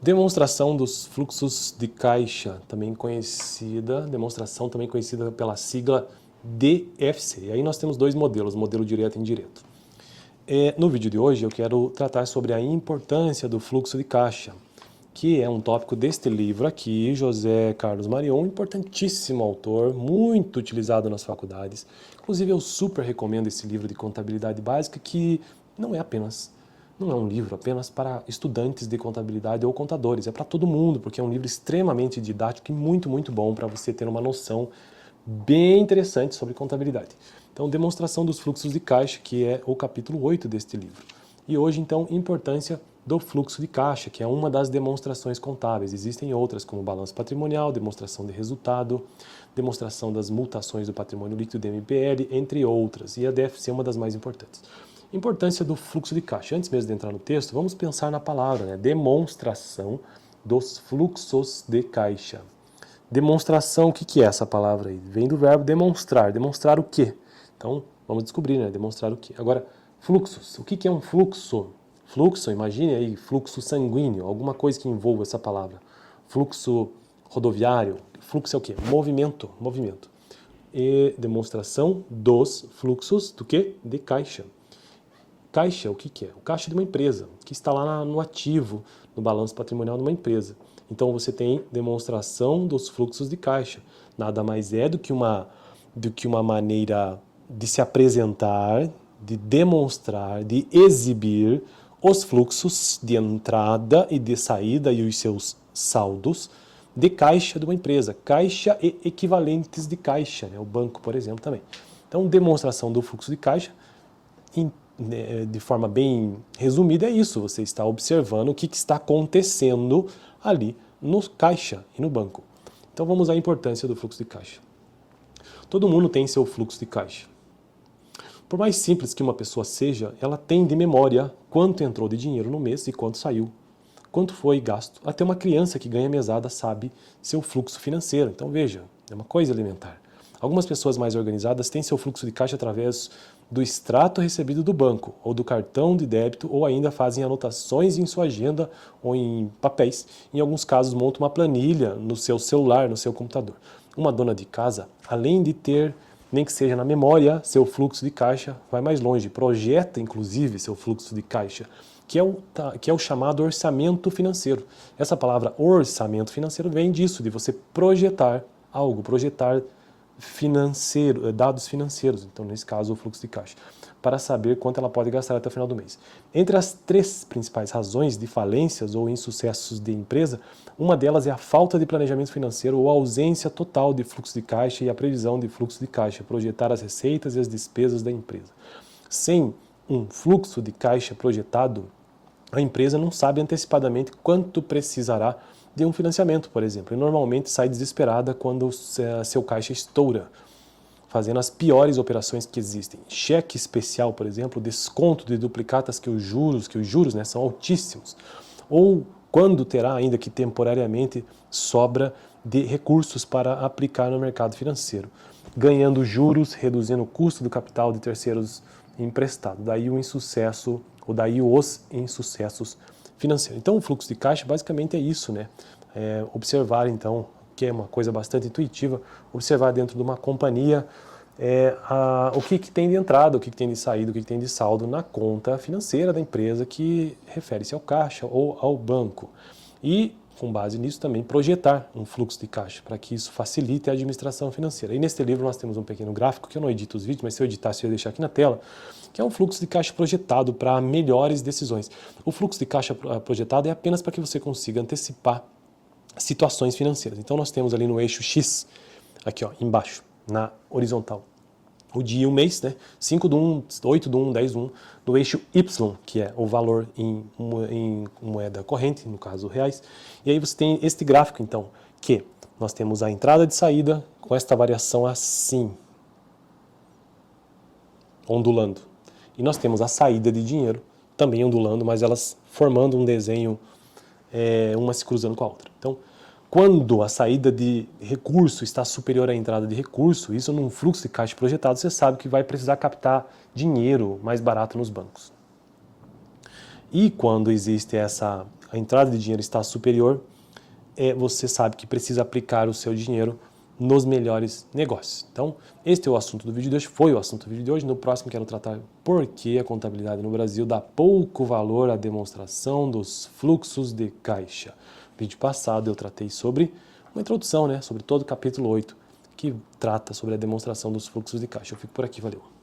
Demonstração dos fluxos de caixa, demonstração também conhecida pela sigla DFC. E aí nós temos dois modelos, modelo direto e indireto. No vídeo de hoje eu quero tratar sobre a importância do fluxo de caixa, que é um tópico deste livro aqui, José Carlos Marion, importantíssimo autor, muito utilizado nas faculdades. Inclusive eu super recomendo esse livro de contabilidade básica, que não é um livro apenas para estudantes de contabilidade ou contadores, é para todo mundo, porque é um livro extremamente didático e muito, muito bom para você ter uma noção bem interessante sobre contabilidade. Então, demonstração dos fluxos de caixa, que é o capítulo 8 deste livro. E hoje, então, importância do fluxo de caixa, que é uma das demonstrações contábeis. Existem outras, como balanço patrimonial, demonstração de resultado, demonstração das mutações do patrimônio líquido DMPL, entre outras. E a DFC é uma das mais importantes. Importância do fluxo de caixa. Antes mesmo de entrar no texto, vamos pensar na palavra, né? Demonstração dos fluxos de caixa. Demonstração, o que é essa palavra aí? Vem do verbo demonstrar. Demonstrar o quê? Então, vamos descobrir, né? Demonstrar o quê? Agora, fluxos. O que é um fluxo? Fluxo, imagine aí, fluxo sanguíneo, alguma coisa que envolva essa palavra. Fluxo rodoviário. Fluxo é o quê? Movimento. E demonstração dos fluxos do quê? De caixa. Caixa, o que é? O caixa de uma empresa, que está lá no ativo, no balanço patrimonial de uma empresa. Então você tem demonstração dos fluxos de caixa. Nada mais é do que uma maneira de se apresentar, de demonstrar, de exibir os fluxos de entrada e de saída e os seus saldos de caixa de uma empresa. Caixa e equivalentes de caixa, né? O banco, por exemplo, também. Então, demonstração do fluxo de caixa, de forma bem resumida, é isso. Você está observando o que está acontecendo ali no caixa e no banco. Então vamos à importância do fluxo de caixa. Todo mundo tem seu fluxo de caixa. Por mais simples que uma pessoa seja, ela tem de memória quanto entrou de dinheiro no mês e quanto saiu, quanto foi gasto. Até uma criança que ganha mesada sabe seu fluxo financeiro. Então veja, é uma coisa elementar. Algumas pessoas mais organizadas têm seu fluxo de caixa através do extrato recebido do banco, ou do cartão de débito, ou ainda fazem anotações em sua agenda ou em papéis. Em alguns casos, montam uma planilha no seu celular, no seu computador. Uma dona de casa, além de ter, nem que seja na memória, seu fluxo de caixa, vai mais longe, projeta inclusive seu fluxo de caixa, que é o chamado orçamento financeiro. Essa palavra orçamento financeiro vem disso, de você projetar algo, projetar dados financeiros, então nesse caso o fluxo de caixa, para saber quanto ela pode gastar até o final do mês. Entre as três principais razões de falências ou insucessos de empresa, uma delas é a falta de planejamento financeiro ou a ausência total de fluxo de caixa e a previsão de fluxo de caixa, projetar as receitas e as despesas da empresa. Sem um fluxo de caixa projetado, a empresa não sabe antecipadamente quanto precisará de um financiamento, por exemplo, e normalmente sai desesperada quando seu caixa estoura, fazendo as piores operações que existem. Cheque especial, por exemplo, desconto de duplicatas que os juros, né, são altíssimos, ou quando terá ainda que temporariamente sobra de recursos para aplicar no mercado financeiro, ganhando juros, reduzindo o custo do capital de terceiros emprestados. Daí o insucesso, ou daí os insucessos financeiro. Então o fluxo de caixa basicamente é isso, né? Observar então, que é uma coisa bastante intuitiva, observar dentro de uma companhia o que tem de entrada, o que tem de saída, o que tem de saldo na conta financeira da empresa que refere-se ao caixa ou ao banco. E, com base nisso, também projetar um fluxo de caixa, para que isso facilite a administração financeira. E neste livro nós temos um pequeno gráfico, que eu não edito os vídeos, mas se eu editasse eu ia deixar aqui na tela, que é um fluxo de caixa projetado para melhores decisões. O fluxo de caixa projetado é apenas para que você consiga antecipar situações financeiras. Então nós temos ali no eixo X, aqui ó, embaixo, na horizontal, o dia e o mês, né? 5 do 1, 8 do 1, 10 do 1, no eixo Y, que é o valor em moeda corrente, no caso reais. E aí você tem este gráfico, então, que nós temos a entrada e saída com esta variação assim, ondulando. E nós temos a saída de dinheiro, também ondulando, mas elas formando um desenho, uma se cruzando com a outra. Então, quando a saída de recurso está superior à entrada de recurso, isso num fluxo de caixa projetado, você sabe que vai precisar captar dinheiro mais barato nos bancos. E quando existe essa a entrada de dinheiro está superior, você sabe que precisa aplicar o seu dinheiro nos melhores negócios. Então, este é o assunto do vídeo de hoje, foi o assunto do vídeo de hoje. No próximo quero tratar por que a contabilidade no Brasil dá pouco valor à demonstração dos fluxos de caixa. No vídeo passado eu tratei sobre uma introdução, sobre todo o capítulo 8, que trata sobre a demonstração dos fluxos de caixa. Eu fico por aqui, valeu!